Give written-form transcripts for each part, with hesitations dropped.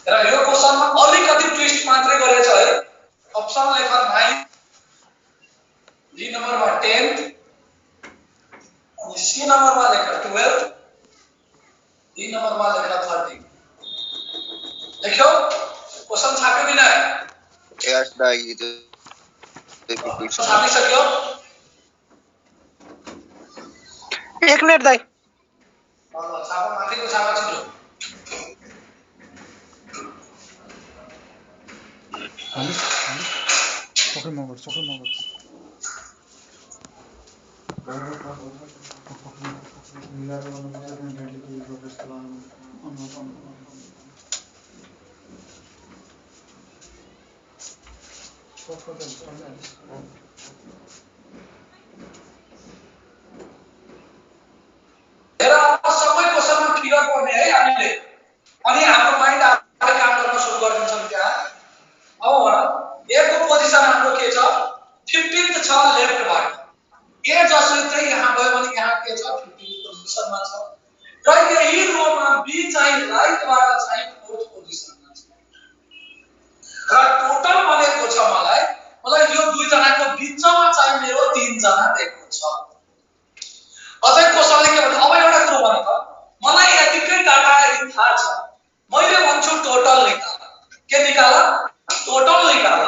र यो क्वेशनमा अलिकति ट्विस्ट मात्रै गरेछ है। अप्सन लेख 9, बी नम्बरमा 10 अनि सी नम्बरमा लेख 12, डी नम्बरमा लेख 13। लेख्यो क्वेशन छाप्यो कि नै? यस दाइ छापिसक्यो। एक मिनेट दाइ। छापा माथिको छापा छिटो। सबै म गर्छु हेर सबै क्वेशनमा क्लियर गर्ने है हामीले। अनि हाम्रो माइन्ड आफै काम गर्न सुरु गरिदिन्छौँ त्यहाँ। अब भन ए को पोजिसन हाम्रो के छ? 15th छ लेफ्टबाट। ए जसरी यहाँ गयो भने यहाँ के छ? 15th पोजिसनमा छ। र यही रोमा बी चाहिँ राइटबाट चाहिँ 4th पोजिसनमा छ। र टोटल भनेको छ मलाई यो दुई जनाको बीचमा चाहिँ मेरो 3 जना दिएको छ। अझै क्वेशनले के भन्छ? अब एउटा कुरो भन त, मलाई यतिकै डाटा यदि थाहा छ, मैले भन्छु टोटल निकाल। के निकाल? टोटल निकाल।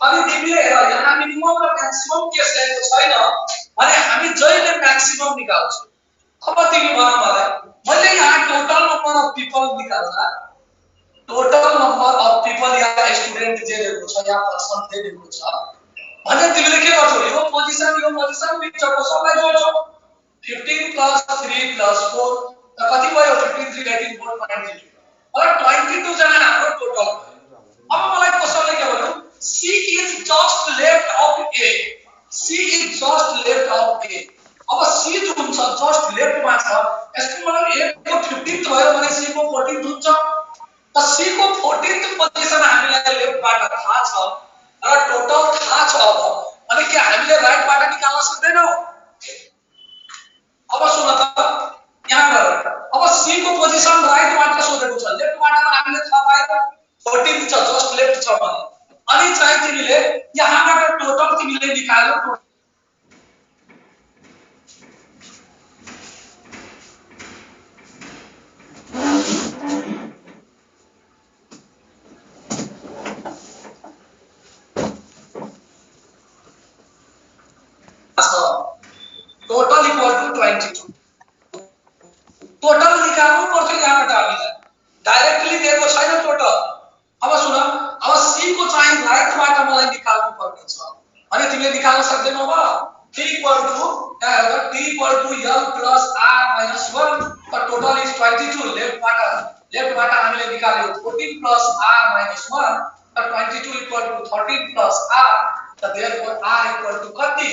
अनि तिमीले हेर यहाँ मिनिमम र म्याक्सिमम केस दिएको छैन भने हामी जहिले म्याक्सिमम निकाल्छौँ। अब तिमी भन मलाई, मैले यहाँ टोटल नम्बर अफ पिपल निकाल्दा total number of people yeah student जे दिएको छ या पर्सन जे दिएको छ भने तिमीले के गर्छौ? यो पोजिसन बिचको सबलाई जोड्छौ। 15 plus 3 plus 4 कति भयो? 15 3 18 4 22 और 22 जना हाम्रो टोटल भयो। अब मलाई क्वेशनले के भन्यो? C is just left of A. C is just left of A. अब C जुन छ जस्ट लेफ्ट मा छ, यसको मतलब A को 15th भयो भने C को 14th हुन्छ। त C को 14th पोजिसन हामीलाई लेफ्ट बाट थाहा छ र टोटल थाहा छ। अब अनि के हामीले राइट बाट निकाल्न सक्दैनौ? अब सुन त यहाँ गएर अब C को पोजिसन राइट बाट सोधेको छ, लेफ्ट बाट त हामीले थाहा पाएन 14th छ, जस्ट लेफ्ट छ भने। अनि चाहिँ तिमीले यहाँबाट टोटल तिमीले निकाल्यो। Total equal to 22। टोटल निकाल्नु पर्छ यहाँबाट हामीले, डाइरेक्टली दिएको छैन टोटल। अब सुन, अब C को चाहिँ राइटबाट मलाई निकाल्नु पर्छ। अनि तिमीले निकाल्न सक्दैनौ अब? T इक्वल टु यहाँ here, T equal to L plus R minus 1। त टोटल इज 22। लेफ्टबाट हामीले निकाल्यो 14 प्लस R माइनस 1। त 22 इक्वल टु 13 प्लस R। त देयरफोर R इक्वल टु कति?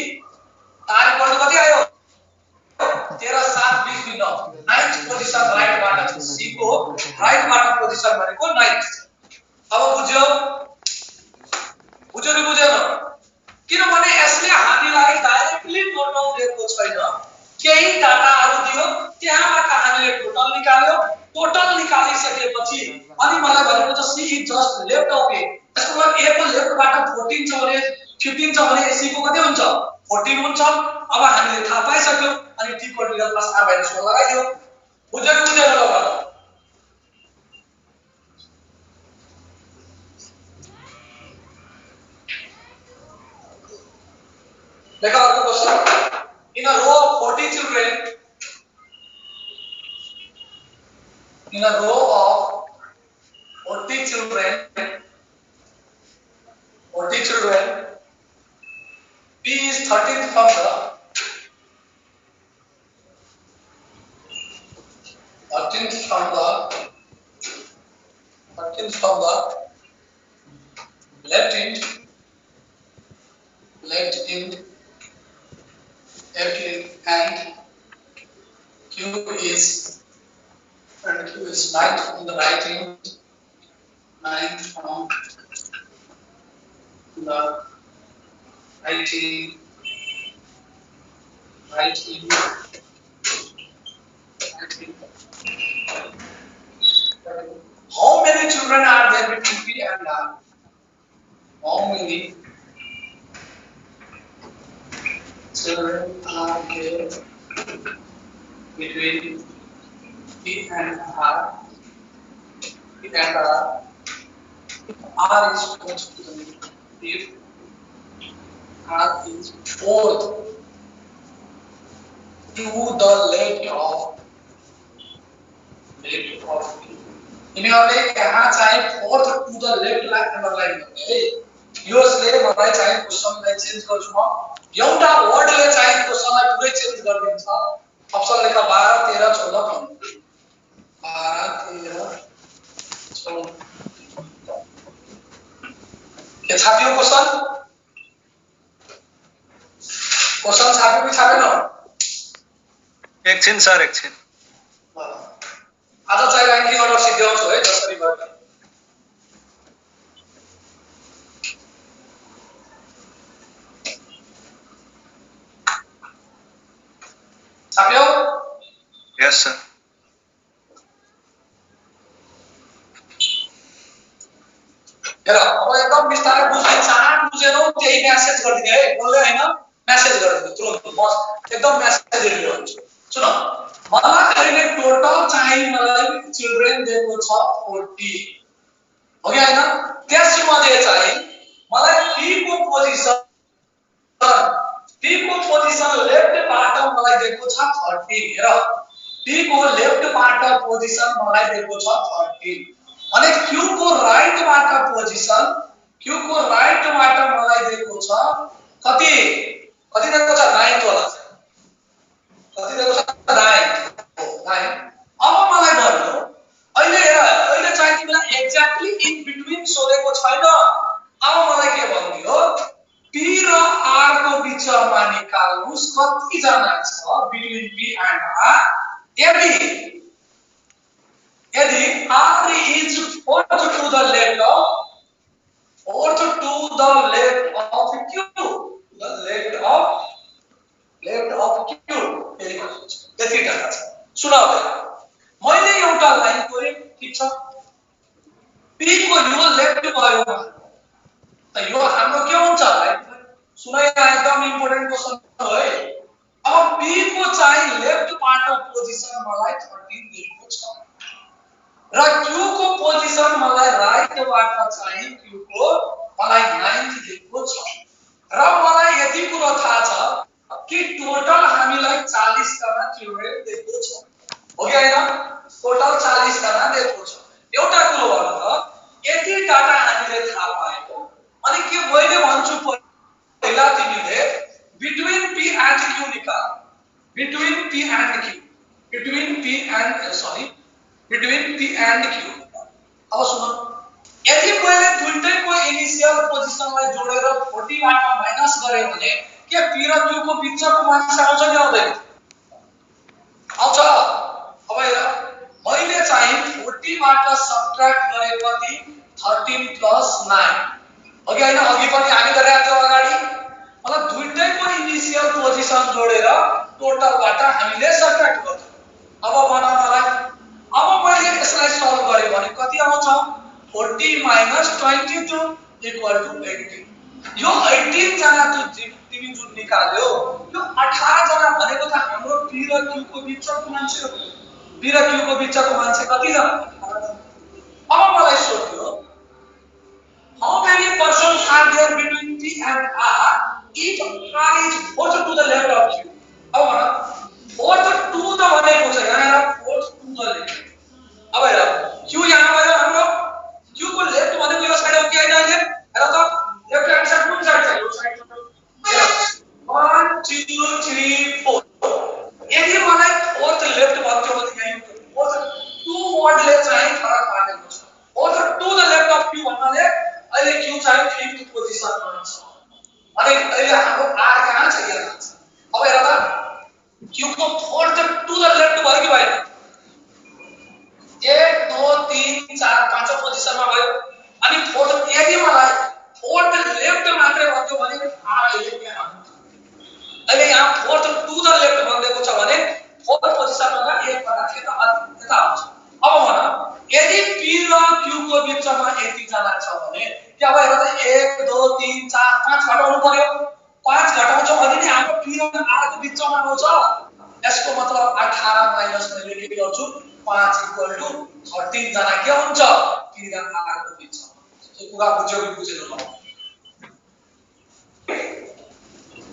R इक्वल टु कति आयो? 13 7 20 9। 9th पोजिसन राइटबाट छ। C को राइटबाट पोजिसन भनेको 9th। अब बुझ्यो कि बुझेन? किनभने यसले हामीलाई डाइरेक्टली टोटल दिएको छैन, केही डाटाहरु दियो, त्यहाँबाट हामीले टोटल निकाल्यो। टोटल निकालिसकेपछि अनि मलाई भनेको छ C is just left of A। यसको मतलब A को लेफ्टबाट 14 छ भने 15 छ भने C को कति हुन्छ? 14 हुन्छ। अब हामीले थाहा पाइसक्यो। अनि T को L प्लस R माइनस 1 लगाइदियो। बुझेन ल? देखो आपको question, in a row of 40 children, in a row of 40 children, P is 13th from the left end, and Q is 9th from the right end, 9th from the right end. How many children children are there between P and R? How many children are there between P and R? P and R. R is equals to the if R is fourth to the left of यिनीहरूले यहाँ चाहिँ fourth to the left लाई underline गर्ने है यसले मलाई चाहिँ क्वेशनलाई change गर्छु म एउटा वर्डले चाहिँ क्वेशनलाई पुरै चेन्ज गरिदिन्छ अप्सन लेख 12 13 14 15 12 13 14 के छापियो क्वेशन छाप्यो कि छापेन एकछिन सर एकछिन आज चाहिँ र्याङ्किङ अर्डर सिद्ध्याउँछु है जसरी भए पनि छाप्यो यस सर हेर अब एकदम बिस्तारै बुझ्ने चाहना बुझेनौ त्यही मेसेज गरिदिने है बोल्दै हैन मेसेज गरिदिनु तुरुन्त म एकदम मेसेज दिइरहन्छु सुन मलाई अहिले टोटल चाहिँ मलाई चिल्ड्रेन दिएको छ 40 हो कि हैन त्यसमध्ये चाहिँ मलाई p को पोजिसन लेफ्ट बाट मलाई दिएको छ 30 हेर p को लेफ्ट बाट पोजिसन मलाई दिएको छ 30 अनि q को राइट बाट पोजिसन मलाई दिएको छ कति दिएको छ 9 होला कति दिएको छ 9 अब मलाई भन्नु अहिले चाहिँ तिमीलाई एक्ज्याक्टली इन बिट्विन सोधेको छैन अब मलाई के भन्दियो p र r को बीचमा निकाल्नुस् कति जना छ बिट्विन p एन्ड r यदि r is fourth to the left of q यति डाटा छ सुन मैले एउटा लाइन कोरे ठीक छ p को यो लेफ्ट भयो त यो हाम्रो के हुन्छ राइट सुन एकदम इम्पोर्टेन्ट क्वेशन हो है अब p को चाहिँ लेफ्ट बाट पोजिसन मलाई 13 दिएको छ र q को पोजिसन मलाई राइट बाट चाहिँ q को मलाई 9 दिएको छ र मलाई यति कुरा थाहा छ कि टोटल हामीलाई 40 जना चिल्ड्रेन दिएको छ हो कि हैन टोटल 40 जना दिएको छ एउटा कुरो भन्नु त यति डाटा हामीले थाहा पाएको अनि के मैले भन्छु पहिला तिमीले बिट्विन p एन्ड q निकाल बिट्विन p एन्ड q अब सुन यदि मैले दुईटैको इनिशियल पोजिसनलाई जोडेर 40 बाट माइनस गरे भने के p र q को बीचको मान्छे आउँछ कि आउँदैन आउँछ अब हेर मैले चाहिँ 40 बाट सबट्र्याक्ट गरे कति 13 प्लस 9 अघि हैन अघि पनि हामी गरेका थियौ अगाडि मतलब दुईटैको इनिशियल पोजिसन जोडेर टोटलबाट हामीले सबट्र्याक्ट गर्छौं अब भन मलाई अब मैले यसलाई सल्भ गरे भने कति आउँछ 40 22 18 यो 18 जना तिमी जुन निकाल्यो यो 18 जना भनेको त हाम्रो p र q को बीचको मान्छे हो p र q को बीचको मान्छे कति जना अब मलाई सोध्यो how many persons are there between p and r if r is fourth to the left of q अब भन fourth to the भनेको छ यहाँ fourth to the left अब हेर q यहाँ भयो हाम्रो q को लेफ्ट भनेको यो साइड हो कि हैन अहिले हेर त लेफ्ट ह्यान्ड साइड कुन साइड छ यो साइड 1 2 3 4 यदि मलाई फोर्थ लेफ्ट भन्थ्यो भने यहाँ फोर्थ टु वर्डले चाहिँ फरक पारेको छ fourth to the left of q भन्नाले अहिले q चाहिँ फिफ्थ पोजिसनमा छ अनि अहिले हाम्रो r कहाँ छ यहाँ अब हेर त q को फोर्थ टु द लेफ्ट भयो कि भएन 1 2 3 4 5 पोजिसनमा भयो अनि फोर्थ यदि मलाई फोर्थ लेफ्ट मात्रै भन्थ्यो भने r अहिले यहाँ अहिले यहाँ फोर्थ टु द लेफ्ट भन्दैको छ भने फोर्थ पोजिसनमा एक जना यता आउँछ अब भन यदि P र Q को बिचमा यति जना छ भने के अब हेर त 1 2 3 4 5 घटाउनु पर्यो 5 घटाउँछौ अनि नि हाम्रो P र R को बिचमा आउँछ यसको मतलब 18 माइनस मैले के गर्छु 5 = 13 जना के हुन्छ P र R को बिचमा यो कुरा बुझ्यो कि बुझेन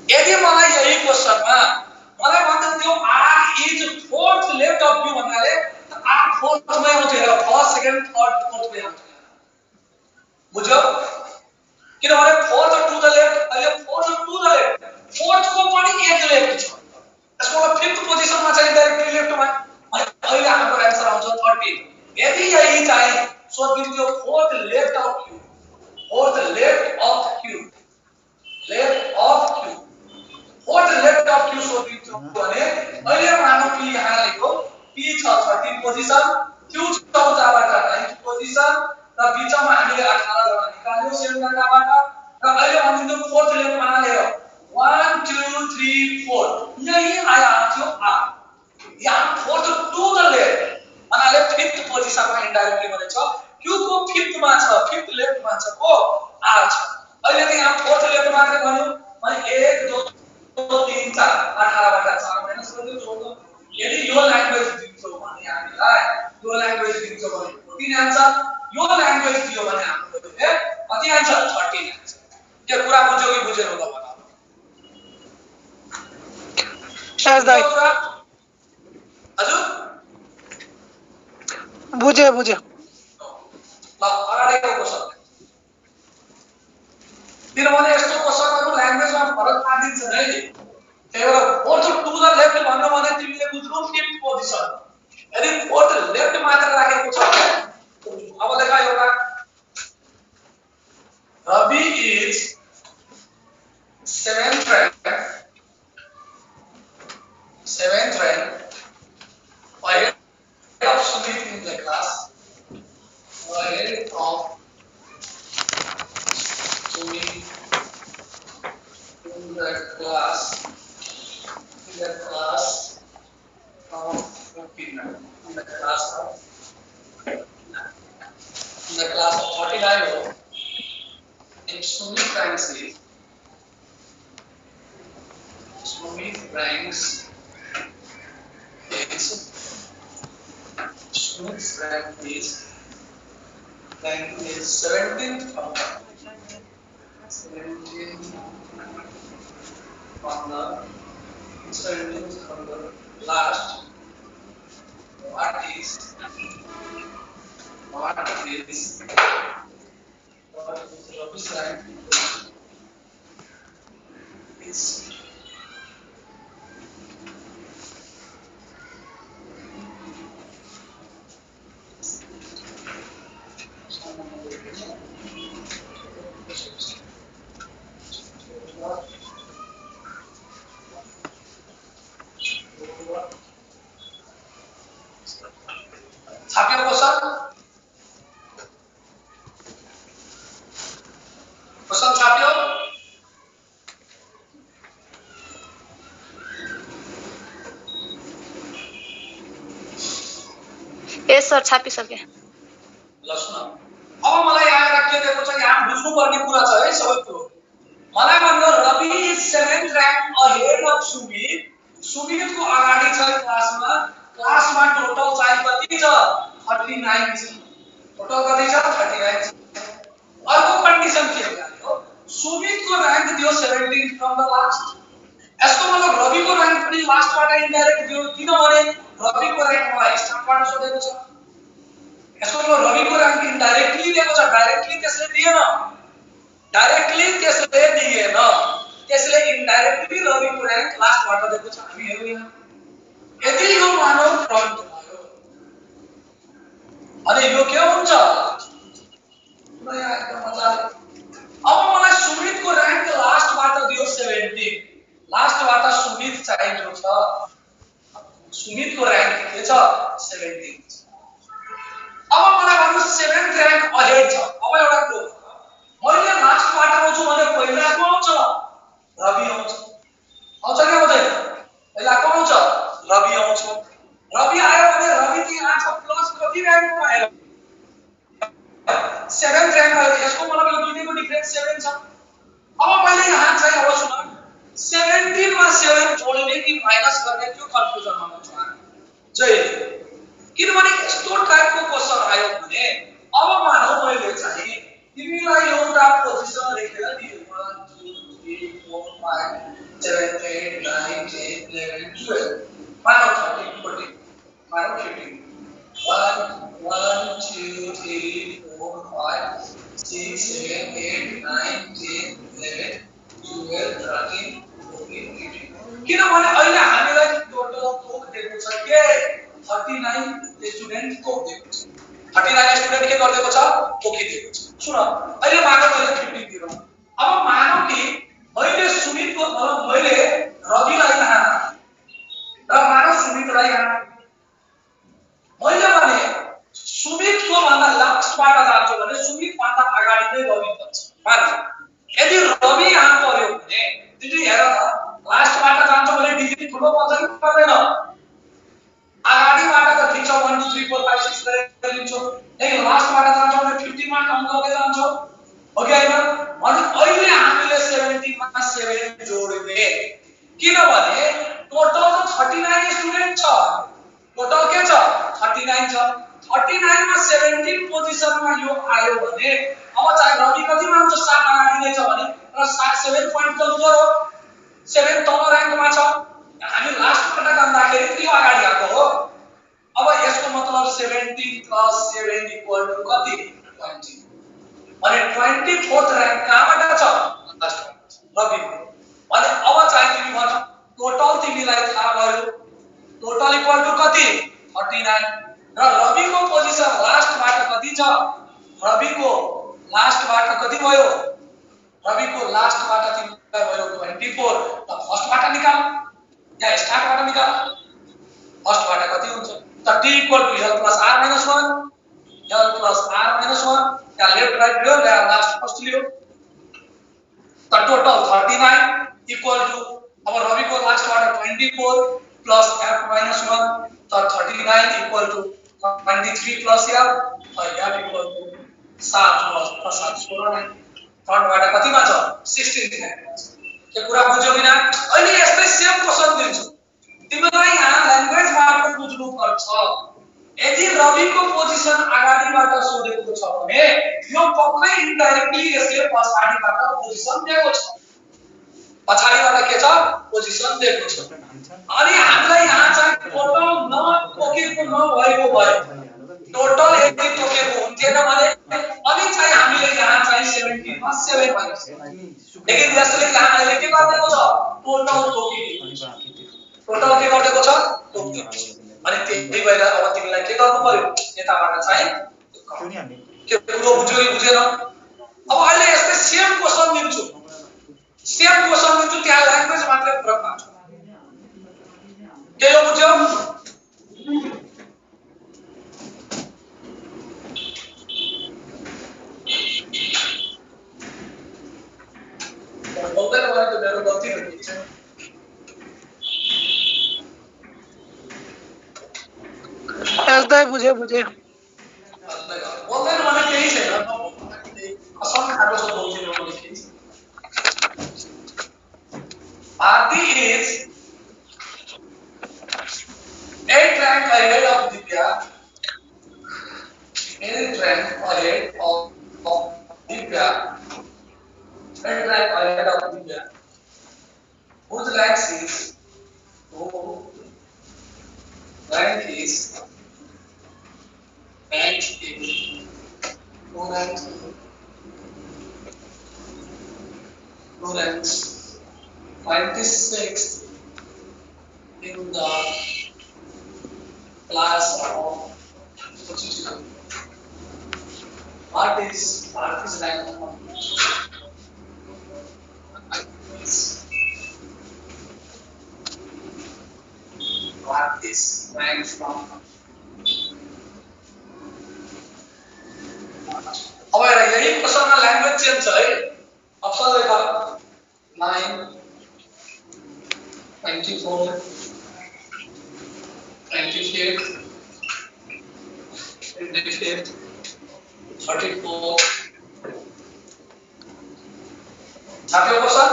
यदि मलाई यही क्वेशनमा मलाई भन्दा त्यो R is fourth left of Q भन्नाले R फोर्थ मै आउँछ हेर फर्स्ट सेकेन्ड थर्ड फोर्थ मै आउँछ बुझ्यो किनभने फोर्थ टु द लेफ्ट अहिले fourth to the left fourth को पनि एक लेफ्ट छ यसको मतलब फिफ्थ पोजिसनमा चाहिँ डाइरेक्टली लेफ्टमा अनि अहिले हाम्रो आन्सर आउँछ 13 यदि यही चाहिँ सोधिदियो fourth left of Q fourth left of Q left of Q fourth left of Q सोधिदियो भने अहिले मानौ कि यहाँ लेखो P छ 13 पोजिसन Q छ उताबाट 9 पोजिसन र बिचमा हामीले 18 जना निकाल्यो सेम डाटाबाट र अहिले भनिदिनु फोर्थ लेफ्टमा हालेर 1 2 3 4 यही आया थियो R यहाँ फोर्थ टु द लेफ्ट भन्नाले फिफ्थ पोजिसनमा इन्डाइरेक्टली भनेछ Q को फिफ्थ मा छ फिफ्थ लेफ्ट मा छ को R छ अहिले त यहाँ फोर्थ लेफ्ट मात्र भन्यो अनि 1 2 3 4 18 बाट 4 माइनस गर्दै जोड्नु यदि यो ल्याङ्ग्वेज दिन्छौ भने हामीलाई यो ल्याङ्ग्वेज दिन्छौ भने 14 आन्सर यो ल्याङ्ग्वेज दियो भने हाम्रो कति आन्सर 13 आन्सर के कुरा बुझ्यो कि बुझेन होला भन शायद दाइ हजुर बुझे बुझे ल अगाडिको क्वेशन किनभने यस्तो क्वेशनहरु ल्याङ्ग्वेजमा फरक पारिदिन्छ है त्यही भएर फोर्थ टु द लेफ्ट भन्नु भने तिमीले बुझ्नु फिफ्थ पोजिसन यदि फोर्थ लेफ्ट मात्र राखेको छ अब लेखा एउटा Ravi is 7th rank ahead of Sumit in the class ahead of Sumit in the class of 49 in the class of 49 if Sumit ranks Sumit's rank is 17th on the last what is Ravi's rank is छाप्यो question छाप्यो yes sir छापिसके ल सुन अब मलाई आएर के दिएको छ यहाँ बुझ्नु पर्ने कुरा छ है सबै कुरो मलाई भन्नु Ravi is 7th rank ahead of Sumit को अगाडि छ क्लासमा टोटल चाहिँ कति छ 39 छ टोटल कति छ 39 छ अर्को कन्डिसन के हो सुमित को र्याङ्क दियो 17 फ्रम द लास्ट यसको मतलब रवि को र्याङ्क पनि लास्टबाट इन्डाइरेक्ट दियो किनभने रवि को र्याङ्क मलाई स्टार्टबाट सोधेको छ यसको मतलब रवि को र्याङ्क इन्डाइरेक्टली दिएको छ डाइरेक्टली त्यसले दिएन त्यसले इन्डाइरेक्टली रवि को र्याङ्क लास्टबाट दिएको छ हामी हेरौँ यहाँ यदि यो मानव फ्रन्ट भयो अनि यो के हुन्छ नयाँ एकदम मजाले अब मलाई सुमित को र्याङ्क लास्टबाट दियो 17 लास्टबाट सुमित चाहिएको छ सुमित को र्याङ्क के छ 17 अब मलाई भन्नु 7th rank अहेड छ अब एउटा क्लु मैले लास्टबाट आउँछु भने पहिला को आउँछ रवि आउँछ कि आउँदैन पहिला को आउँछ रवि आउँछ रवि आयो भने रवि त यहाँ छ प्लस कति र्याङ्कमा आयो 7th र्याङ्क आयो यसको मतलब यो दुईटैको डिफरेन्स 7 छ अब मैले यहाँ चाहिँ अब सुन 17 मा 7 जोड्ने कि माइनस गर्ने त्यो कन्फ्युजनमा म छु जहिले किनभने यस्तो टाइपको क्वेशन आयो भने अब मानौ मैले चाहिँ तिमीलाई एउटा पोजिसन लेखेर दिए 1 2 3 4 5 7 8 9 10 11 12 मानौ 13 14 मानौ 15 1 1 2 3 4 5 6 7 8 9 10 11 12 13 14 15 किनभने अहिले हामीलाई टोटल तोक दिएको छ के 39 स्टुडेन्ट तोक दिएको छ 39 स्टुडेन्ट के गरिदिएको छ तोकिदिएको छ सुन अहिले मानौ मैले 50 दिरौ अब मानौ कि मैले सुमितको मतलब मैले रविलाई यहाँ र मानौ सुमितलाई यहाँ मैले भने सुमितको भन्दा लास्टबाट जान्छु भने सुमित भन्दा अगाडि नै रवि बन्छ मानौ यदि रवि यहाँ पर्यो भने तिमी हेर त लास्टबाट जान्छ भने डिग्री ठुलो पर्छ कि पर्दैन अगाडिबाट त ठिक छ 1 2 3 4 5 6 गरेर लिन्छौ लेकिन लास्टबाट जान्छ भने 50 मा कम गर्दै जान्छौ हो कि हैन अनि अहिले हामीले 17 मा 7 जोड्ने किनभने टोटल त 39 स्टुडेन्ट छ टोटल के छ 39 छ 39 मा 17 पोजिसनमा यो आयो भने अब चाहिँ रवि कतिमा हुन्छ 7 अगाडि नै छ भने र 7 पोइन्ट कम गरो 7 तल र्याङ्कमा छ हामी लास्टबाट जाँदाखेरि यो अगाडि आएको हो अब यसको मतलब 17 प्लस 7 इक्वल टु कति 20 अनि 24th र्याङ्क कहाँबाट छ लास्टबाट रवि अनि अब चाहिँ तिमी भन टोटल तिमीलाई थाहा भयो टोटल इक्वल टु कति 39 र रविको पोजिसन लास्टबाट कति छ रविको लास्टबाट कति भयो रविको लास्टबाट तिमीलाई भयो 24 त फर्स्टबाट निकाल या स्टार्टबाट निकाल फर्स्टबाट कति हुन्छ त t equal to l plus r minus 1 l plus r minus 1 या लेफ्ट राइट लियो या लास्ट फर्स्ट लियो त टोटल 39 इक्वल टु अब रविको लास्टबाट 24 प्लस f माइनस 1 त 39 equal to 23 plus l f equal to 7 plus 7 16 फ्रन्टबाट कतिमा छ 16 मा छ के कुरा बुझ्यौ किन अहिले यस्तै सेम क्वेशन दिन्छु तिमीलाई यहाँ ल्याङ्ग्वेजबाट बुझ्नु पर्छ यदि रविको पोजिसन अगाडिबाट सोधेको छ भने यो पक्कै इन्डाइरेक्टली यसले पछाडीबाट पोजिसन दिएको छ पछाडीबाट के छ पोजिसन दिएको छ अनि हामीलाई यहाँ चाहिँ टोटल नतोकेको नभएको भए टोटल यदि तोकेको हुन्थेन भने अनि चाहिँ हामीले यहाँ चाहिँ 17 मा 7 भनेको लेकिन यसले यहाँ अहिले के गरिदिएको छ टोटल तोकिदिएको छ टोटल के गरिदिएको छ तोकिदिएको छ अनि त्यही भएर अब तिमीलाई के गर्नु पर्यो यताबाट चाहिँ के कुरो बुझ्यो कि बुझेन अब अहिले यस्तै सेम क्वेशन दिन्छु त्यहाँ ल्याङ्ग्वेज मात्रै फरक हुन्छ के हो बुझ्यौ बोल्दैन भने त मेरो गल्ती हो कि दाइ बुझे बोल्दैन भने केही छैन असम खाएको छ बोल्दिन भने केही छैन Bharti is 8 rank ahead of Divya 8 rank ahead of Divya 8 rank ahead of Divya whose rank is rank is 2 ranks 26 in the class of what is rank what is rank from अब यही क्वेशनमा language change छ है option लेख 9 24 28 28 34 छापियो question.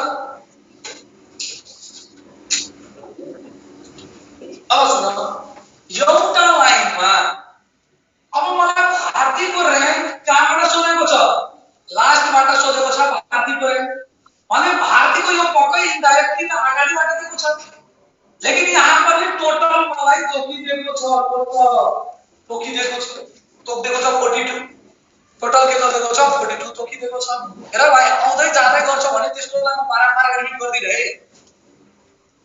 अब सुन एउटा लाइनमा अब मलाई भारतीको र्याङ्क कहाँबाट सोधेको छ, लास्टबाट सोधेको छ भारतीको र्याङ्क। भने भारतीको यो पक्कै इन्डाइरेक्टली त अगाडिबाट दिएको छ, लेकिन यहाँ पनि टोटल मलाई तोकिदिएको छ, तोकिदिएको छ 42। टोटल के गरिदिएको छ 42 तोकिदिएको छ। हेर भाइ आउँदै जाँदै गर्छ भने त्यसको लागि बारम्बार रिपिट गर्दिरहे,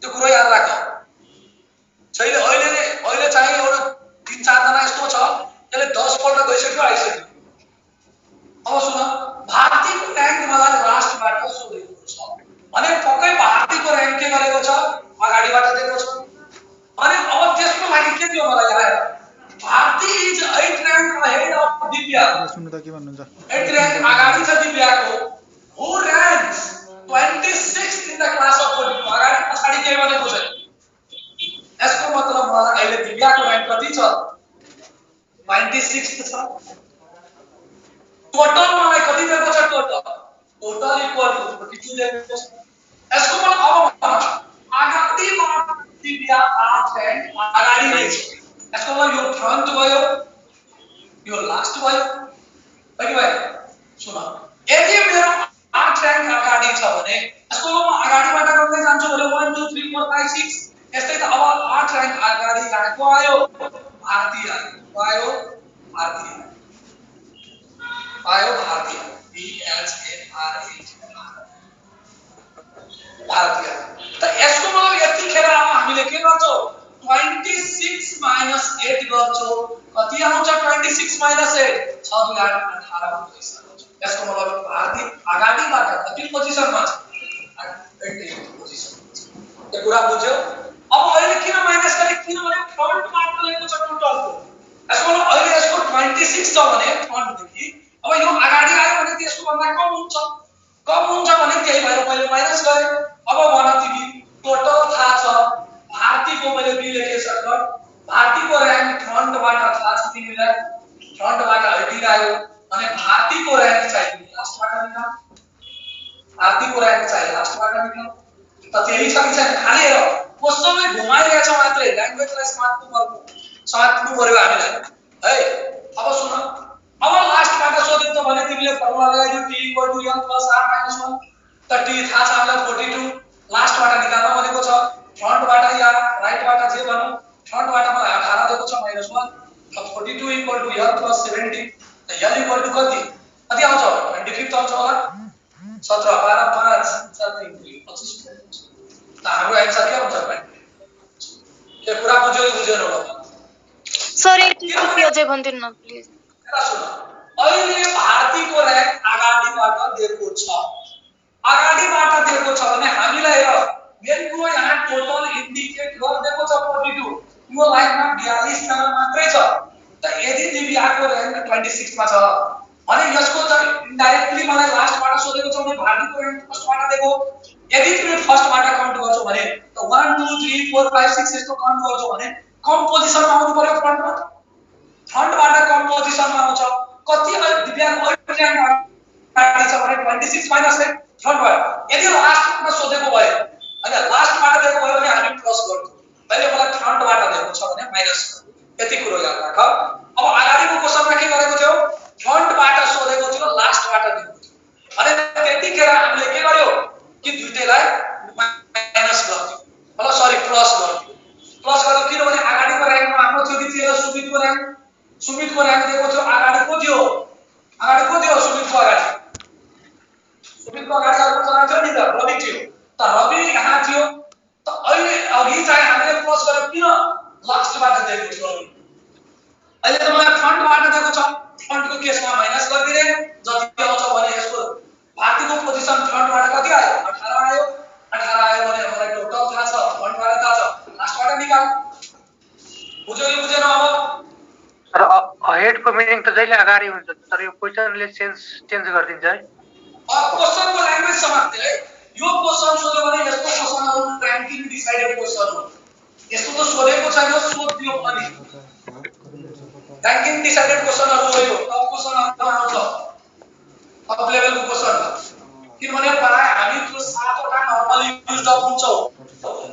त्यो कुरा याद राख। छैन अहिले चाहिँ एउटा 3-4 जना यस्तो छ त्यसले 10 पल्ट गइसक्यो आइसक्यो। अब सुन भारतीको र्याङ्क मलाई लास्टबाट सोधेको छ भने पक्कै भारतीको र्याङ्क के गरेको छ अगाडिबाट दिएको छ। अनि अब त्यसको लागि के दियो मलाई याद, Bharati is 8 rank ahead of Divya. सुन्नु त के भन्नुहुन्छ? 8 र्याङ्क अगाडि छ दिव्याको। Who ranks 26 in the class of 42 अगाडि पछाडि के भनेको छ। यसको मतलब मलाई अहिले दिव्याको र्याङ्क कति छ 26 छ। टोटल मलाई कति दिएको छ, टोटल इक्वल टु 42 दिएको छ। यसको मतलब अब अगाडिबाट दिव्या 8 र्याङ्क अगाडि छ। यसको मतलब यो फ्रन्ट भयो यो लास्ट भयो है भाइ। सुन यदि मेरो 8 र्याङ्क अगाडि छ भने यसको मतलब अगाडिबाट गर्दै जान्छु भने 1 2 3 4 5 6 यस्तै त। अब 8 र्याङ्क अगाडि गएको आयो भारतीय आयो भारतीय भारतीय। त यसको मतलब यतिखेर अब हामीले के गर्छौं 26 - 8 गर्छौं। कति आउँछ 26 - 8 6 2 8 18 हुन्छ। यसको मतलब भारतीय अगाडिबाट कति पोजिसनमा छ 88 पोजिसन। यो कुरा बुझ्यौ। अब अहिले किन माइनस गरे, किनभने फ्रन्टबाट लिएको छ टोटलको। यसको मतलब अहिले यसको 26 छ भने फ्रन्टदेखि अब यो अगाडि आयो भने त्यसको भन्दा कम हुन्छ भने त्यही भएर मैले माइनस गरे। अब भन तिमी टोटल थाहा छ भारतीको मैले बी लेखेछ। भारतीको र्याङ्क फ्रन्टबाट थाहा छ तिमीलाई, फ्रन्टबाट 18 आयो भने भारतीको र्याङ्क चाहिँ लास्टबाट निकाल, भारतीको र्याङ्क चाहिँ लास्टबाट निकाल। त त्यही छ कि छैन, खाली हेर क्वेशनमै घुमाइरहेछ मात्रै, ल्याङ्ग्वेजलाई समात्नु पर्यो हामीलाई है। अब सुन अब लास्टबाट सोध्यो त भने तिमीले फर्मुला लगाइदियो t = n + r - 1। त t थाहा छ हामीलाई 42, लास्टबाट निकाल्न भनेको छ। फ्रन्टबाट या राइटबाट जे भनौं, फ्रन्टबाट मलाई 18 दिएको छ -1। अब 42 = n + 70। त n = कति आउँछ 25 आउँछ होला। 17 12 5 4 3 25। त हाम्रो आन्सर के हुन्छ भाइ? यो कुरा बुझ्यो कि बुझेन होला? सर एक अझै भन्दिनु न प्लिज। सुन अहिले भारतीको र्याङ्क अगाडिबाट दिएको छ, अगाडिबाट दिएको छ भने हामीलाई हेर मेरो यहाँ टोटल इन्डिकेट गरिदिएको छ 42, यो लाइनमा 42 जना मात्रै छ। त यदि दिव्याको र्याङ्क 26 मा छ भने यसको त इन्डाइरेक्टली मलाई लास्टबाट सोधेको छ भने भारतीको र्याङ्क फर्स्टबाट दिएको। यदि तिमी फर्स्टबाट काउन्ट गर्छौ भने त 1 2 3 4 5 6 यस्तो काउन्ट गर्छौ भने कम पोजिसनमा आउनु पर्यो फ्रन्टबाट। फ्रन्टबाट कम पोजिसनमा आउँछ। कति दिव्याको 8 र्याङ्क अगाडि छ भने 26 - 8 फ्रन्टबाट। यदि लास्टबाट सोधेको भए हैन लास्टबाट दिएको भयो भने हामी प्लस गर्छौं। अहिले मलाई फ्रन्टबाट दिएको छ भने माइनस गर्छौं। यति कुरा याद राख। अब अगाडिको क्वेशनमा के गरेको थियो फ्रन्टबाट सोधेको थियो लास्टबाट दिएको थियो अनि त्यतिखेर हामीले के गर्यो कि दुईटैलाई माइनस गर्दियो, मतलब सरी प्लस गर्दियो। प्लस गर्दा किनभने अगाडिको र्याङ्कमा हाम्रो थियो कि थियो सुमितको र्याङ्क दिएको थियो। अगाडि को थियो सुमितको अगाडि अर्को जना थियो नि त रवि थियो। त रवि यहाँ थियो। त अहिले अघि चाहिँ हामीले प्लस गर्यो किन लास्टबाट दिएको थियो। अहिले त मलाई फ्रन्टबाट दिएको छ, फ्रन्टको केसमा माइनस गर्दिने जति आउँछ भने यसको भारतीको पोजिसन फ्रन्टबाट कति आयो 18 आयो। 18 आयो भने मलाई टोटल थाहा छ, फ्रन्टबाट थाहा छ, लास्टबाट निकाल। बुझ्यो कि बुझेन? अब अहेड को मिनिङ त जहिले अगाडि हुन्छ, तर यो क्वेशनले चेन्ज गरिदिन्छ है। क्वेशनको ल्याङ्ग्वेज समात्ने है। यो क्वेशन सोध्यो भने यस्तो क्वेशनहरु र्याङ्किङ डिसाइडेड क्वेशन हो। यस्तो त सोधेको छैन, सोध्दियो पनि रैंकिंग डिसाइडेड क्वेश्चनहरु हो यो टप क्वेश्चनहरु आउँछ टप लेभलको क्वेश्चन किनभने प्राय हामी त्यो 7 वटा नर्मली युज्ड अप हुन्छौ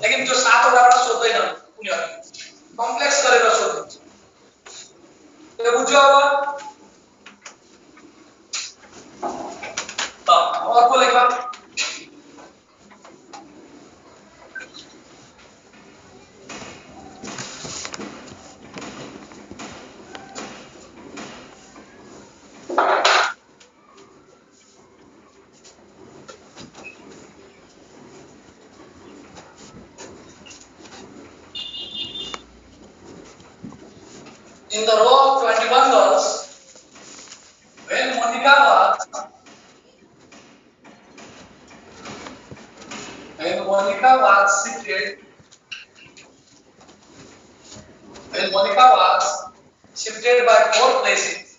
लेकिन त्यो 7 वटाबाट सोध्दैन उनीहरु कम्प्लेक्स गरेर सोध्छ त्यो बुझ्यो अब अर्को लेख्दा in the row of 21 girls, when Monica was shifted by 4 places,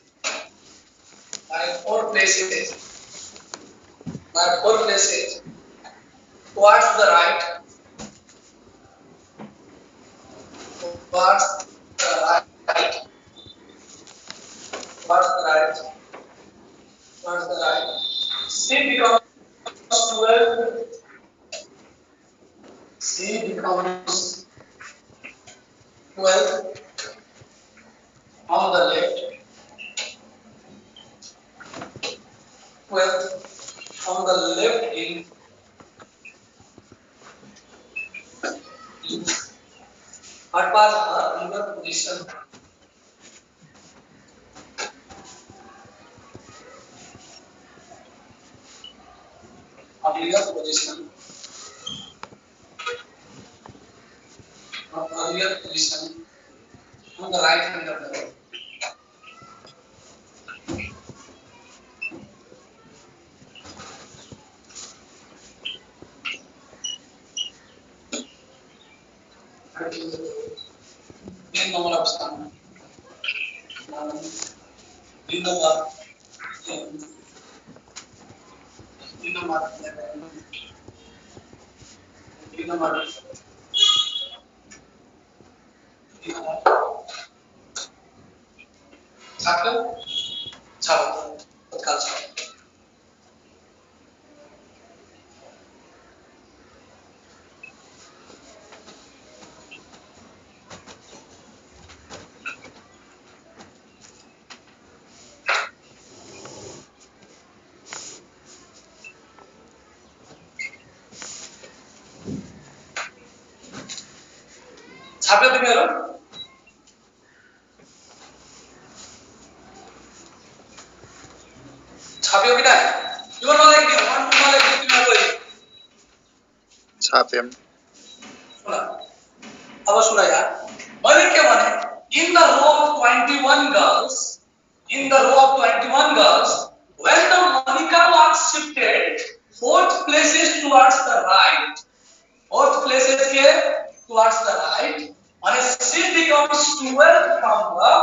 towards the right, she becomes 12 on the left, 12 on the left in what was her liver position? Earlier position on the right hand of the road. In number of sun. In छाप्यो तिमीहरु छाप्यो कि नाही यो नलेख्ने हो नलेख्ने तिमीहरु छाप्यम सुन अब सुन यार मैले के भने in the row of 21 girls when the Monica was shifted 4th places towards the right towards the right and she becomes 12 from the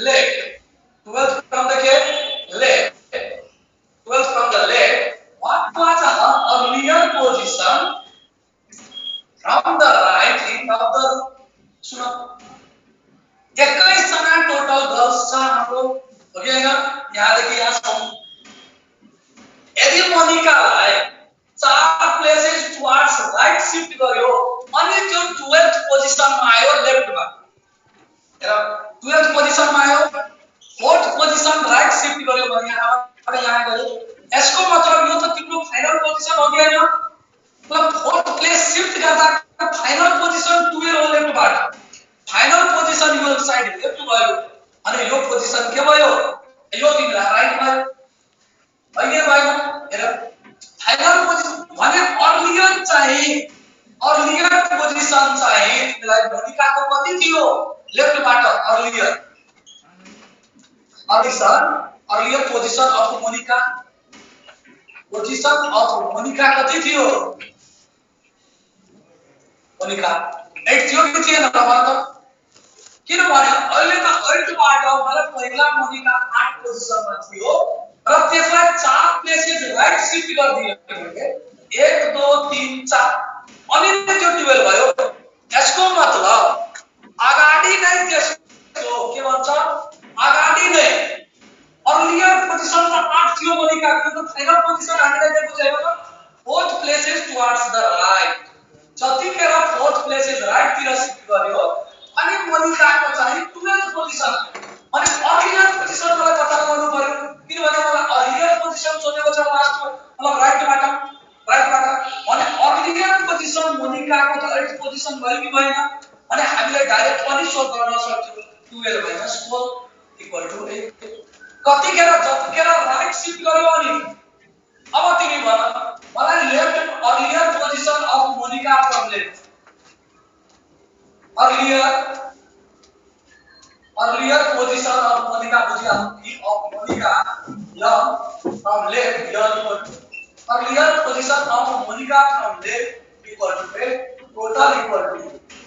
left 12 from the left what was her earlier position from the right in of the सुनो 21 जना total girls छ हाम्रो हो कि हैन यहाँदेखि यहाँसम्म यदि मोनिकालाई 4 प्लेसेस टुवर्ड्स राइट शिफ्ट गर्यो अनि त्यो 12th पोजिसनमा आयो लेफ्टमा हेर 12th पोजिसनमा आयो 4th पोजिसन राइट शिफ्ट गर्यो भने यहाँ गयो यसको मतलब यो त तिम्रो फाइनल पोजिसन हो कि हैन मतलब 4th प्लेस शिफ्ट गर्दा फाइनल पोजिसन 12 हो लेफ्टबाट फाइनल पोजिसन यो साइड लेफ्ट भयो अनि यो पोजिसन के भयो यो तिमीलाई राइट भयो अहिले भयो हेर फाइनल पोजिसन भने अर्लियर पोजिसन चाहिँ तिमीलाई मोनिकाको कति थियो लेफ्टबाट अर्लियर पोजिसन अफ मोनिका कति थियो मोनिका 8 थियो कि थिएन त किनभने अहिले त 8 बाट मतलब पहिला मोनिका 8 पोजिसनमा थियो र त्यसलाई 4 प्लेसेस राइट शिफ्ट गरिदियो भने 1 2 3 4 अनि त्यो 12 भयो यसको मतलब अगाडि नै त्यसको के भन्छ थियो मोनिका को फाइनल पोजिसन हामीले दिएको छ हेर्नु fourth places towards the right जतिखेर फोर्थ प्लेसेस राइट तिर शिफ्ट गर्यो अनि मोनिकाको चाहिँ 12th पोजिसन अनि अर्लियर पोजिसन मलाई पत्ता लगाउनु पर्यो किनभने मलाई अर्लियर पोजिसन सोधेको छ लास्टमा मतलब राइटबाट अनि अर्लियर पोजिसन मोनिकाको त 8th पोजिसन भयो कि भएन अनि हामीले डाइरेक्ट पनि सोल्भ गर्न सक्छौँ 12 - 4 = 8 कतिखेर जतिखेर राइट शिफ्ट गर्यो अनि अब तिमी भन मलाई left earlier position of Monika from left earlier position of Monika बुझिया कि of Monika young from left young earlier position of Monika from left total equal to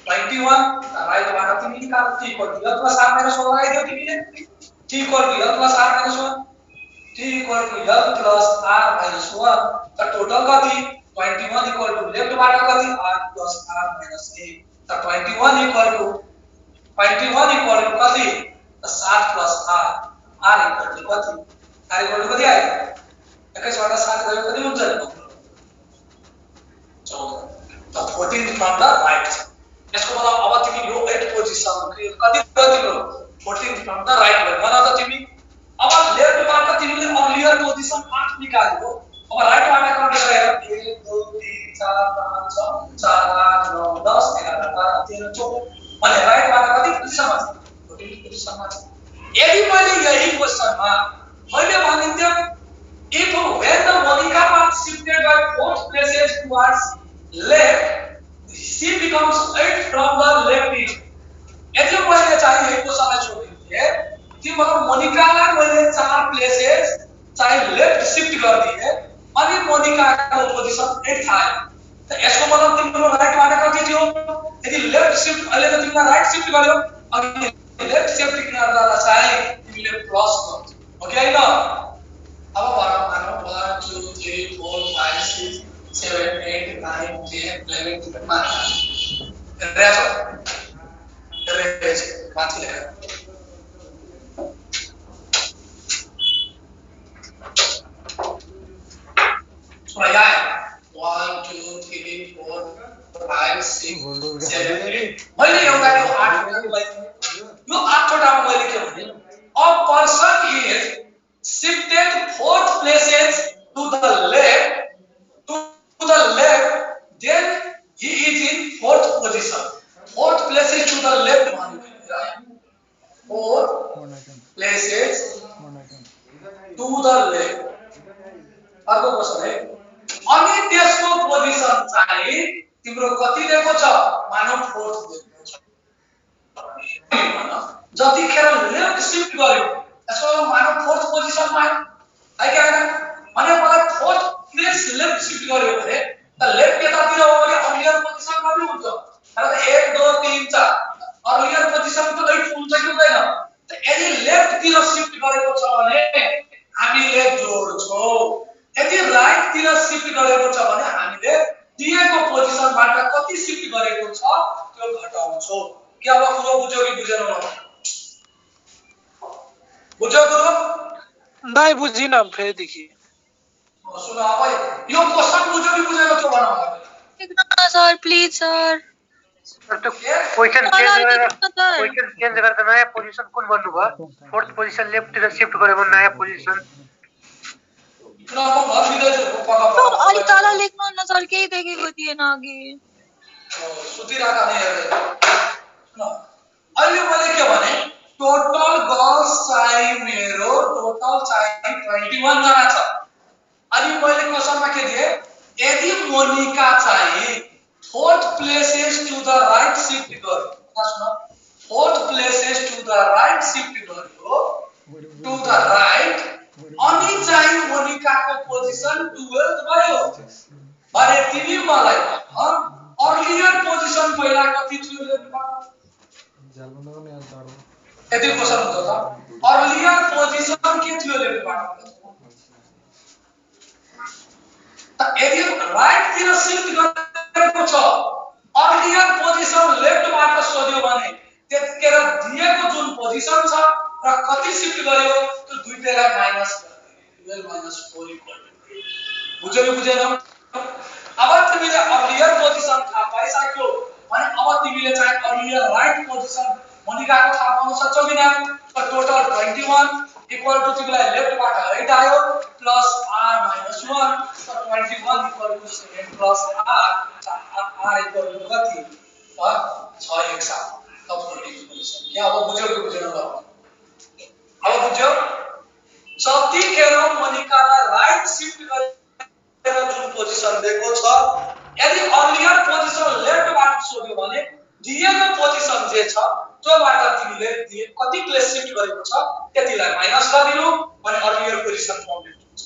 21 right बाट तिमी निकाल t equal to l plus r minus 1 आइदियो तिमीले t equal to l plus r minus 1 t equal to l plus r minus 1 त total कति 21 equal to left बाट कति r plus r minus 1 त 21 equal to कति 7 plus r equal to कति r equal to कति आयो 21 बाट 7 गयो कति हुन्छ 14 त 14 from the right यसको मतलब अब तिमी यो 8 पोजिसन कति तिम्रो 14 from the right भयो मलाई त तिमी अब लेफ्ट बाट तिमीले अर्लियर पोजिसन 8 निकाल्यो अब राइट बाट काउन्ट गरेर 1 2 3 4 5 6 7 8 9 10 11 12 13 14 अनि राइट बाट कति पोजिसनमा छ 14 पोजिसनमा छ यदि मैले यही क्वेशनमा मैले भनिदिए if when the Monica was shifted by 4th places towards left she becomes 8 from the left end यदि मैले चाहिँ यही क्वेशनलाई छोडिदिए कि मतलब मोनिकालाई मैले 4 प्लेसेस चाहिँ लेफ्ट शिफ्ट गरिदिए अनि मोनिकाको पोजिसन 8 आयो त यसको मतलब तिम्रो राइट बाट कति थियो यदि लेफ्ट शिफ्ट अहिले त तिमीले राइट शिफ्ट गर्यो अनि लेफ्ट शिफ्ट गर्दा चाहिँ तिमीले प्लस गर्छौ ओके हैन अब भरौँ मानौ 1 2 3 4 5 6 7 8 9 10 11 12 रेज माथि लेख सुनाया 1 2 3 4 5 6 7 8 मैले एउटा यो 8 यो 8 वटामा मैले के भने a person is shifted 4th places to the left then he is in 4th position 4th places to the left 4 places to the left अर्को क्वेशन है अनि त्यसको पोजिसन चाहिँ तिम्रो कति दिएको छ मानव 4th दिएको छ जतिखेर लेफ्ट शिफ्ट गर्यो यसको मानव 4th पोजिसनमा आयो है के हैन अनि मलाई 4th प्लेस लेफ्ट शिफ्ट गर्यो भने त लेफ्ट यतातिर हो भने अर्लियर पोजिसनमा पनि हुन्छ तर 1 2 3 4 अर्लियर पोजिसन त दै हुन्छ कि हुँदैन त यदि लेफ्ट तिर शिफ्ट गरेको छ भने हामीले जोड्छौं यदि राइट तिर शिफ्ट गरेको छ भने हामीले दिएको पोजिसनबाट कति शिफ्ट गरेको छ त्यो घटाउँछौं के अब कुरो बुझ्यो कि बुझेन बुझ्यो कुरो नहीं बुझिन फेरि देखि सुन अब यो क्वेशन बुझ्यो कि बुझेन त्यो भन सर प्लिज सर तो क्वेशन चेन्ज गर्दा नयाँ पोजिसन कुन भन्नु भयो 4th पोजिसन लेफ्ट तिर शिफ्ट गरेको नयाँ पोजिसन अलि तल लेख्नु न सर केही देखेको थिएन अघि सुतिराका नै हेर्दै अहिले मैले के भने टोटल गर्ल्स चाहिँ मेरो टोटल चाहिँ 21 जना छ अनि मैले क्वेशनमा के दिए यदि मोनिका चाहिँ 4th places to the right shift गर्यो सुन 4th places to the right shift गर्यो to the right अनि चाहिँ मोनिकाको पोजिसन 12 भयो अरे तिमी मलाई अर्लियर पोजिसन पहिला कति थियो यदि क्वेशन हुन्छ त अर्लियर पोजिसन के थियो लेफ्टबाट त यदि राइट तिर शिफ्ट गरेको छ अर्लियर पोजिसन लेफ्टबाट सोध्यो भने त्यतिखेर दिएको जुन पोजिसन छ र कति शिफ्ट गर्यो त्यो दुईटैलाई माइनस गर्दियो 12 minus 4 equal to 8. बुझ्यो कि बुझेन? अब तिमीले अर्लियर पोजिसन थाहा पाइसक्यो भने अब तिमीले चाहिँ अर्लियर राइट पोजिसन मोनिकाको थाहा पाउन सक्छौ कि न? टोटल 21 इक्वल टु तिमीलाई लेफ्टबाट 8 आयो plus r minus 1 so 21 equal to 7 plus r equal to कति? 6 1 7 तब 14 पोजिसन। के अब बुझ्यो कि बुझेन ल? अब बुझ्यो? जतिखेर मोनिकालाई राइट शिफ्ट गरेर जुन पोजिसन दिएको छ यदि अर्लियर पोजिसन लेफ्टबाट सोध्यो भने दिएको पोजिसन जे छ त्योबाट तिमीले कति प्लेस शिफ्ट गरेको छ त्यतिलाई माइनस गरिदिनु भने अर्लियर पोजिसन कम्प्लिट हुन्छ।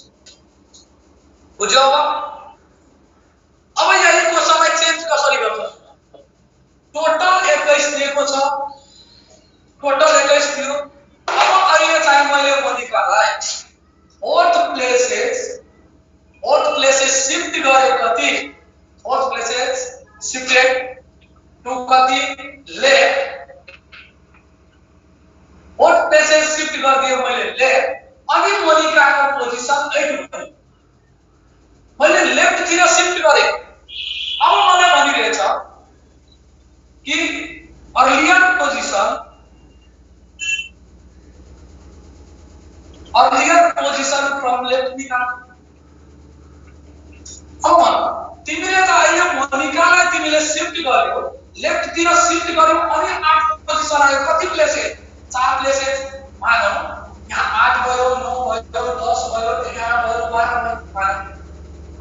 बुझ्यो अब? अब यहाँ क्वेशनलाई चेन्ज कसरी गर्छ? टोटल 21 दिएको छ, टोटल 21 दियो। अब अहिले चाहिँ मैले मोनिकालाई फोर्थ प्लेसेस शिफ्ट गरे कति? फोर्थ प्लेसेस शिफ्टेड टु कति? लेफ्ट। फोर्थ प्लेसेस शिफ्ट गरिदियो मैले लेफ्ट अनि मोनिकाको पोजिसन 8 भयो। मैले लेफ्ट तिर शिफ्ट गरे। अब मलाई भनिरहेछ कि अर्लियर पोजिसन फ्रम लेफ्ट निकाल। अब तिमीले त अहिले मोनिकालाई तिमीले शिफ्ट गर्यो, लेफ्ट तिर शिफ्ट गर्यो अनि 8 पोजिसन आयो। कति प्लेसेस? 4 प्लेसेस। मानौ यहाँ 8 भयो, 9 भयो, 10 भयो, 11 भयो, 12 भयो।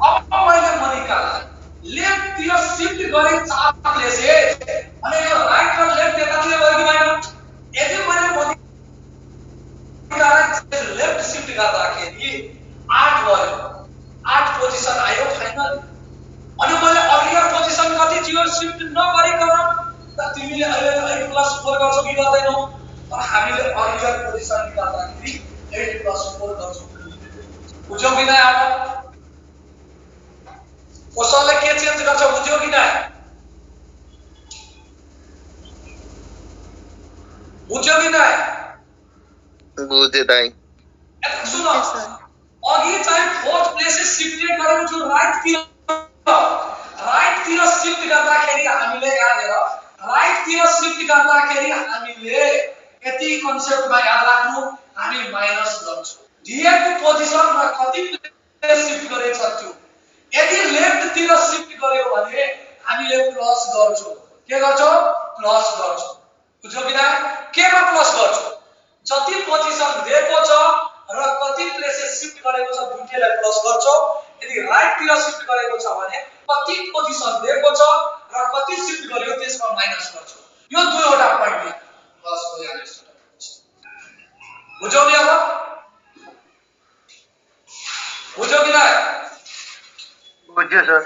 अब मैले मोनिकालाई लेफ्ट तिर शिफ्ट गरे 4 प्लेसेस अनि यो राइट र लेफ्ट एकातिर भयो कि भएन? यदि मैले मोनिकालाई लेफ्ट शिफ्ट गर्दाखेरि 8 भयो, 8 पोजिसन आयो फाइनल। अनि मैले अर्लियर पोजिसन कति थियो शिफ्ट नगरिकन त तिमीले अहिले 8 + 4 गर्छौ कि गर्दैनौ? तर हामीले अर्लियर पोजिसन निकाल्दाखेरि 8 + 4 गर्छौ। बुझ्यौ कि नै? अब क्वेशनले के चेन्ज गर्छ बुझ्यौ कि नै? बुझ्यौ कि नै? बुझे दाइ। सुन अघि चाहिँ फोर्थ प्लेसेस शिफ्टेड गरेको थियो राइट तिर शिफ्ट गर्दाखेरि हामीले यहाँनिर राइट तिर शिफ्ट गर्दाखेरि हामीले यति कन्सेप्टमा याद राख्नु हामी माइनस गर्छौं। दिएको पोजिसन र कति प्लेस शिफ्ट गरेछ त्यो। यदि लेफ्ट तिर शिफ्ट गर्यो भने हामीले प्लस गर्छौं। के गर्छौं? प्लस गर्छौं। बुझ्यौ कि नै? केमा प्लस गर्छौं? जति पोजिसन दिएको छ र कति प्लेसेस शिफ्ट गरेको छ दुईटैलाई प्लस गर्छौं। यदि राइट तिर शिफ्ट गरेको छ भने कति पोजिसन दिएको छ र कति शिफ्ट गर्यो त्यसमा माइनस गर्छौं। यो दुईवटा पोइन्टले प्लस गरिहाल्छ। बुझ्यौ नि अब? बुझ्यौ कि नै? बुझ्यो सर।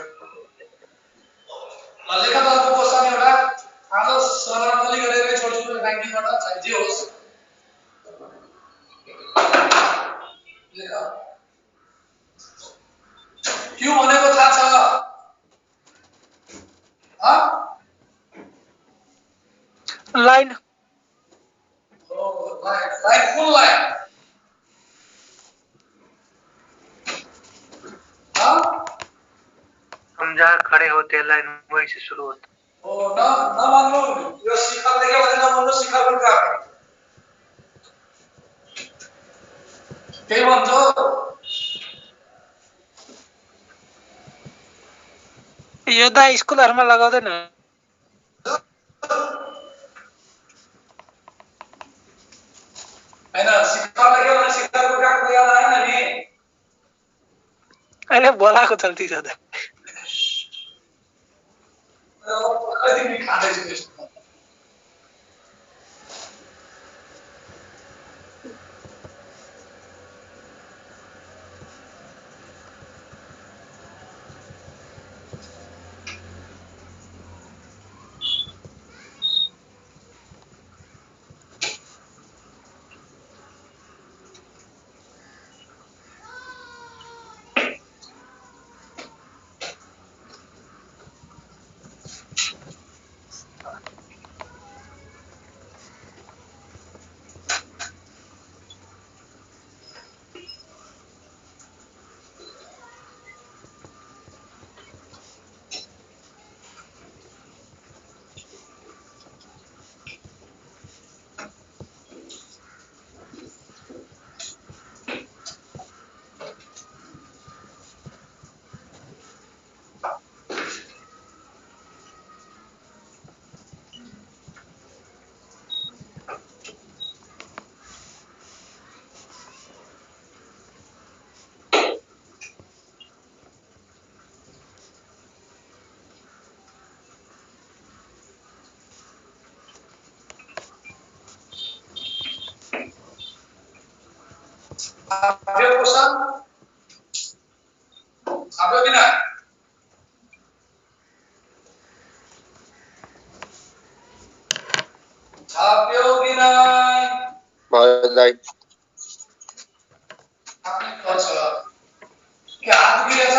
लेखा दलको क्वेशन एउटा आज सरलली गरेर छोड्छु र्याङ्किङबाट चाहिँ जे होस्। लेखा क्यू भनेको थाहा छ? लाइन। लाइन कुन लाइन? हम जहाँ खड़े होते हैं लाइन वहीं से शुरू होता। ओ न मान्नु यो शिखर लेख्यो भने नमान्नु शिखर पनि कहाँ? के भन्छ? यो त स्कुलहरुमा लगाउँदैन। हैन शिखर लेख्यो भने शिखरको काको याद आएन नि? अहिले बोलाको चल्ती छ त। कति नि खादैछु त्यस्तो। छाप्यो क्वेसन छाप्यो कि नहीं छाप्यो कि नहीं भयो दाइ छाप्ने पर्छ के हात दुखिरहेछ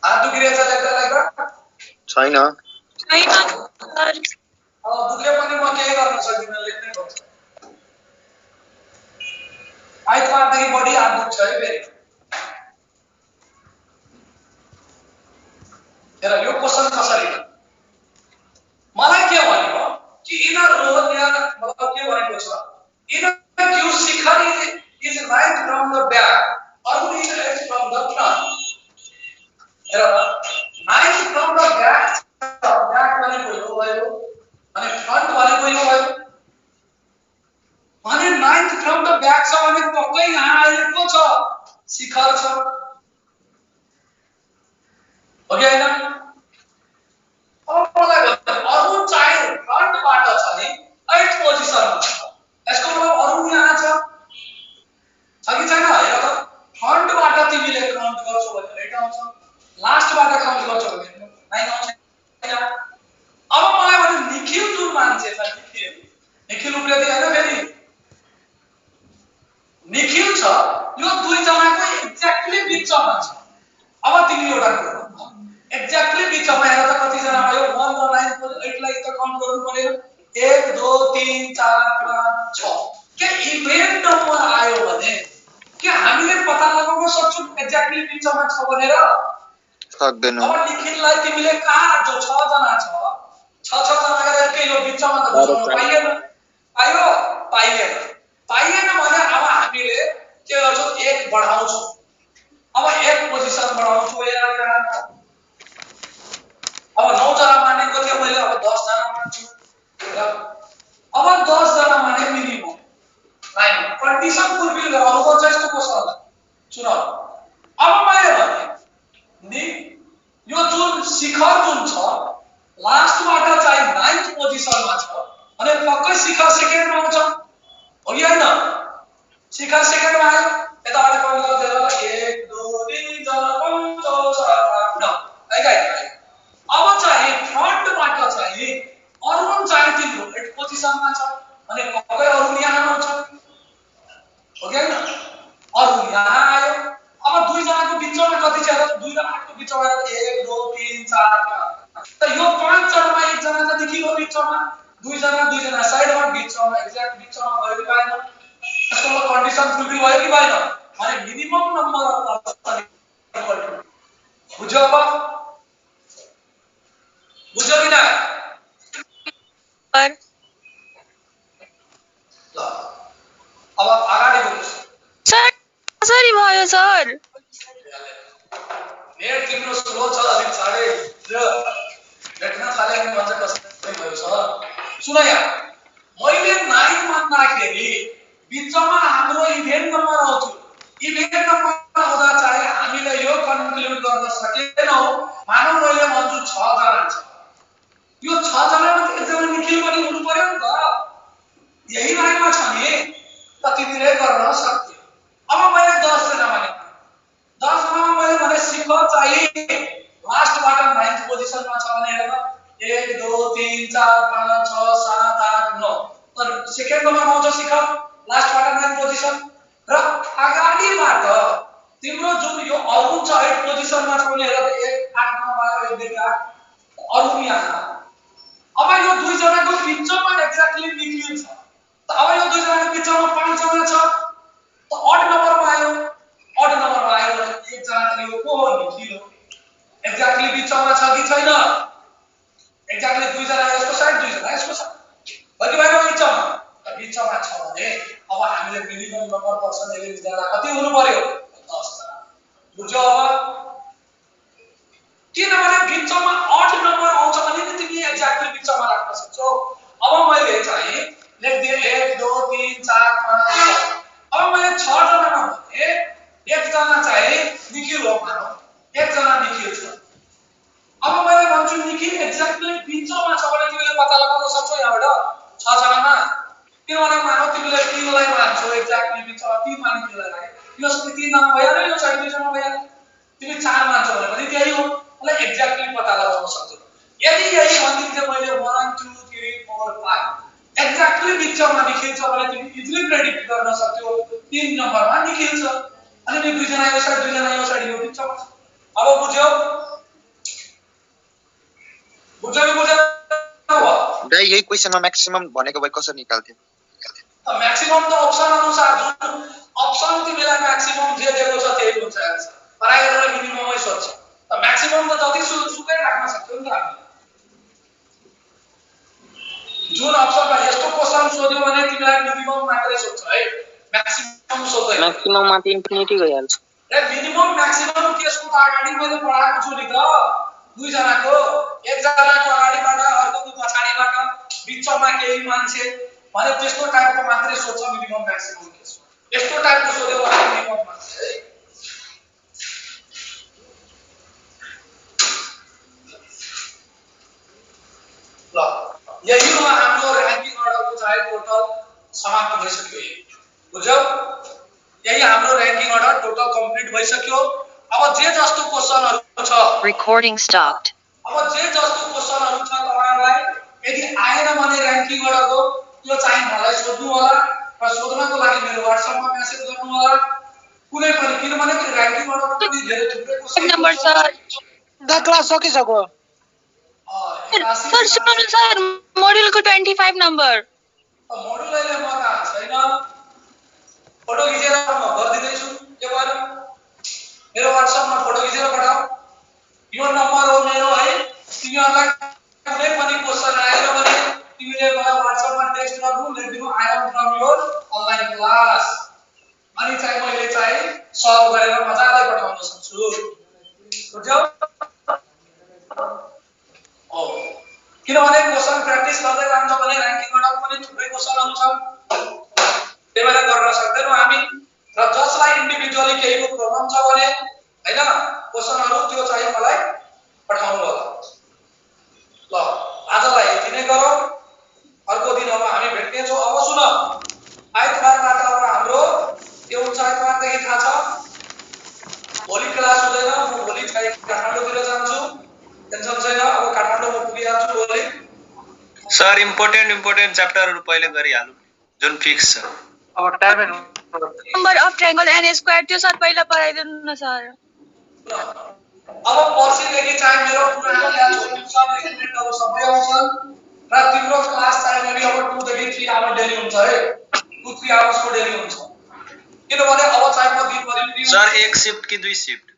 हात दुखिरहेछ लेख्दा लेख्दा छैन छैन सर दुखे पनि म केही गर्न सक्दिनँ लेख्नै पर्छ आइतबारदेखि बढी हात दुख्छ है फेरि हेर यो क्वेसन कसरी मलाई के भन्यो कि इनर रोड या मतलब के भनेको छ inner Q Shikhar is right from the back अर्को is right from the front हेर राइट फ्रम द बैक भनेको यो भयो अनि फ्रन्ट भनेको यो भयो भने नाइन्थ फ्रम द बैक छ भने पक्कै यहाँ आएको छ शिखर छ हो कि हैन अब मलाई भन्नु अरुण चाहिँ फ्रन्टबाट छ नि 8 पोजिसनमा छ यसको मतलब अरुण यहाँ छ कि छैन हेर त फ्रन्टबाट तिमीले काउन्ट गर्छौ भने 8 आउँछ लास्टबाट काउन्ट गर्छौ भने 9 आउँछ अब मलाई भन्नु निखिल जुन मान्छे छ निखिल उप्रेती हैन फेरि निखिल छ यो दुई जनाको एक्ज्याक्टली बिचमा छ अब तिमी एउटा कुरा एक्ज्याक्टली बिचमा हेर त कति जना आयो 1 र 9 को 8 लाई त काउन्ट गर्नु पर्यो 1 2 3 4 5 6 के इभेन नम्बर आयो भने के हामीले पत्ता लगाउन सक्छौं एक्ज्याक्टली बिचमा छ भनेर सक्दैन अब निखिललाई तिमीले कहाँ जो 6 जना छ 6 जना गरेर के यो बिचमा त बुझाउन पाइएन पाइएन भने अब हामीले के गर्छौं 1 बढाउँछौं अब 1 पोजिसन बढाउँछु अब 9 जना मानेको थियो मैले अब 10 जना मान्छु अब 10 जना माने मिनिमम लाइन कन्डिसन फुलफिल गराउनु पर्छ यस्तो क्वेसन सुन अब मैले भने नि यो जुन शिखर जुन छ लास्टबाट चाहिँ 9th पोजिसनमा छ अनि पक्कै शिखर सेकेन्डमा आउँछ हो कि हैन शिखर सेकेन्डमा आयो यताबाट काउन्ट गर्दै ल 1 2 3 4 5 6 7 8 9 आइगाइ अब चाहिँ फ्रन्टबाट चाहिँ अरुण चाहिँ तिम्रो 8 पोजिसनमा छ अनि पक्कै अरुण यहाँ आउँछ हो कि हैन अरुण यहाँ आयो अब दुई जनाको बिचमा कति छ र 2 र 8 को बिचमा 1 2 3 4 5 त यो 5 जनामा एक जना त देखियो बिचमा दुई जना साइडमा बिचमा एक्ज्याक्ट बिचमा भयो कि भएन यसको कन्डिसन फुलफिल भयो कि भएन भने minimum number of person equal to बुझ्यो कि ना सर ल अब अगाडि बढ्नुस् सर कसरी भयो सर नेट तिम्रो स्लो छ अलि चाँडै भेट्न थाले कि भन्छ कसरी भयो सर सुन यहाँ मैले 9 मान्दाखेरि बिचमा हाम्रो इभेन्ट नम्बर आउँथ्यो इभेन्ट नम्बर आउँदा चाहिँ हामीले यो कन्क्लुड गर्न सकेनौ मानौ मैले भन्छु 6 जना छ यो 6 जनामा एकजना निखिल पनि हुनु पर्यो नि त यही लाइनमा छ नि त तिमीले गर्न सक्थ्यौ अब मैले 10 जना माने 10 जनामा मैले भने शिखर चाहिँ लास्टबाट 9th पोजिसनमा छ भने हेर 1 2 3 4 5 6 7 8 9 तर सेकेन्डमा आउँछ शिखर लास्टबाट 9 पोजिसन र अगाडिबाट तिम्रो जुन यो अरुण छ 8 पोजिसनमा छ भने हेर 1 8 9 आयो 1 देखि 8 अरुण यहाँ अब यो दुई जनाको बिचमा एक्ज्याक्टली निखिल छ त अब यो दुई जनाको बिचमा 5 जना छ त अड नम्बरमा आयो भने एक जना त यो को हो निखिल हो एक्ज्याक्टली बिचमा छ कि छैन एक्ज्याक्टली दुई जना यसको साइड दुई जना यसको साइड हो कि भएन बिचमा छ भने अब हामीले मिनिमम नम्बर पर्सन एलिमेन्ट गर्दा कति हुनु पर्यो 10 जना बुझ्यो अब किनभने बिचमा अड नम्बर आउँछ भने नि तिमी एक्ज्याक्टली बिचमा राख्न सक्छौ अब मैले चाहिँ लेख दिए 1 2 3 4 5 6 अब मैले 6 जनामा भने एक जना चाहिँ निखिल हो मानौ एक जना निखिल छ अब मैले भन्छु निखिल एक्ज्याक्टली बिचमा छ भने तिमीले पत्ता लगाउन सक्छौ यहाँबाट 6 जनामा किनभने एक्ज्याक्टली बिचमा ती मान्छेलाई राखे यो सबै 3 जना भएन यो 2 जना भएन तिमी 4 मान्छे भने पनि त्यही हो मलाई एक्ज्याक्टली पत्ता लगाउन सक्छौ यदि यही भन्दिन चाहिँ मैले 1 2 3 4 5 एक्ज्याक्टली बिचमा निखिल्छ भने तिमी इजिली प्रेडिक्ट गर्न सक्छौ 3 नम्बरमा निखिल्छ अनि नि 2 जना यो साइड 2 जना यो साइड यो बिचमा अब बुझ्यौ दाइ यही क्वेशनमा म्याक्सिमम भनेको भए कसरी निकाल्थ्यो मैक्सिमम तो ऑप्शन अनुसार जुन ऑप्शन तिमीलाई मैक्सिमम जे दिएको छ त्यही हुन्छ आन्सर पढाइ गरेर मिनिममै सोध्छ त मैक्सिमम त जति सुकै राख्न सक्छौ नि त हामी जुन अप्सनमा यस्तो क्वेशन सोध्यो भने तिमीलाई मिनिमम मात्रै सोध्छ है मैक्सिमम सोध्दैन मैक्सिमम मा त इन्फिनिटी गइहाल्छ ए मिनिमम मैक्सिमम त्यसको त अगाडि मैले पढाएको छु नि त 2 जनाको एक जनाको अगाडिबाट अर्कोको पछाडीबाट बिचमा केही मान्छे भने त्यस्तो टाइपको मात्रै सोध्छ मिनिमम म्याक्सिमम केस यस्तो टाइपको सोध्यो भने मिनिमम मात्रै है ल यही हो हाम्रो र्याङ्किङ अर्डरको चाहिँ टोटल समाप्त भइसक्यो बुझ्यौ यही हाम्रो र्याङ्किङ अर्डर टोटल कम्प्लिट भइसक्यो अब जे जस्तो क्वेशनहरु छ Recording stopped. अब जे जस्तो क्वेशनहरु छ तपाईहरुलाई यदि आएन भने र्याङ्किङ अर्डरको त्यो चाहिँ मलाई सोध्नु होला र सोध्नको लागि मेरो WhatsApp मा मेसेज गर्नु होला कुनै पनि किनभने त्यो र्याङ्किङ अर्डरमा पनि धेरै थुप्रै क्वेशन नम्बर सर दा क्लास सकिसक्यो सर सुन्नु सर मोड्युलको 25 नम्बर मोड्युल अहिले म कहाँ छैन फोटो खिचेर म गर्दिदै छु के भयो मेरो WhatsApp मा फोटो खिचेर पठाऊ यो नम्बर हो मेरो है तिमीहरुलाई कुनै पनि क्वेशन आएर भने तिमीले मलाई WhatsApp मा टेक्स्ट गर्नु लेख्दिनु I am from your online class अनि चाहिँ मैले चाहिँ सल्भ गरेर मजाले पठाउन सक्छु बुझ्यौ ओ किनभने क्वेशन प्र्याक्टिस गर्दै जान्छ भने र्याङ्किङ अर्डर पनि थुप्रै क्वेशनहरु छ त्यही भएर गर्न सक्दैनौ हामी र जसलाई इन्डिभिजुअली केहीको प्रब्लम छ भने हैन क्वेशनहरु त्यो चाहिँ मलाई पठाउनु होला ल आजलाई यति नै गरौँ अर्को दिन अब हामी भेट्ने छौं अब सुन आइतबारबाट अब हाम्रो के हुन्छ आइतबारदेखि थाहा छ भोलि क्लास हुँदैन म भोलि चाहिँ काठमाडौँतिर जान्छु टेन्सन छैन अब काठमाडौँमा पुगिहाल्छु भोलि सर इम्पोर्टेन्ट च्याप्टरहरु पहिले गरिहालौ जुन फिक्स छ अब time number of triangle N square त्यो सर पहिला पढाइदिनु न सर अब पर्सिदेखि चाहिँ मेरो पुरानो क्लास हुन्छ एसाइनमेन्टहरु सबै आउँछन् र तिम्रो क्लास चाहिँ मेबी अब 2 देखि 3 आवर डेली हुन्छ है 2-3 आवर्स को डेली हुन्छ किनभने अब चाहिँ म दिनभरि सर एक शिफ्ट कि 2 शिफ्ट